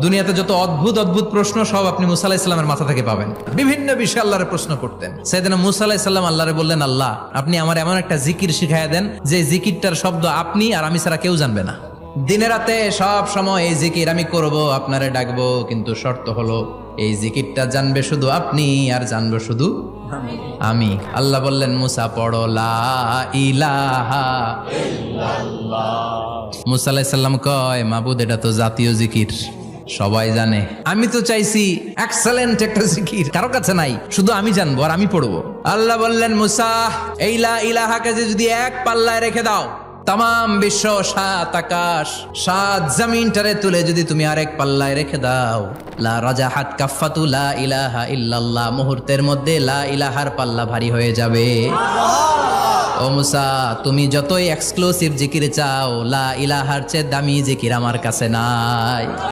দুনিয়াতে যত অদ্ভুত অদ্ভুত প্রশ্ন সব আপনি মুসা আলাইহিস সালামের মাথা থেকে পাবেন। বিভিন্ন বিষয়ে আল্লাহরে প্রশ্ন করতেন। সাইয়েদনা মুসা আলাইহিস সালাম আল্লাহরে বললেন, আল্লাহ আপনি আমার এমন একটা জিকির শিখাইয়া দেন যে জিকিরটার শব্দ আপনি আর আমি ছাড়া কেউ জানবে না। দিনে রাতে সব সময় এই জিকির আমি করব, আপনারে ডাকবো, কিন্তু শর্ত হলো এই জিকিরটা জানবে শুধু আপনি আর জানবো শুধু আমি। আল্লাহ বললেন, মুসা পড়ো লা ইলাহা ইল্লাল্লাহ। মুসা আলাইহিস সালাম কয়, মাবুদ এটা তো জাতীয় জিকির, সবাই জানে। আমি তো চাইছি এক্সেলেন্ট একটা জিকির, কারো কাছে নাই, শুধু আমি জানবো আর আমি পড়বো। আল্লাহ বললেন, মুসা এই লা ইলাহাকে যদি এক পাল্লায় রেখে দাও, তাম বিশ্ব, 7 আকাশ 7 জমিনটারে তুলে যদি তুমি আরেক পাল্লায় রেখে দাও, লা রাজাহাত কাফাতু লা ইলাহা ইল্লাল্লাহ, মুহূর্তের মধ্যে লা ইলাহার পাল্লা ভারী হয়ে যাবে। ও মুসা, তুমি যতই এক্সক্লুসিভ জিকির চাও, লা ইলাহার চেয়ে দামি জিকির আমার কাছে নাই।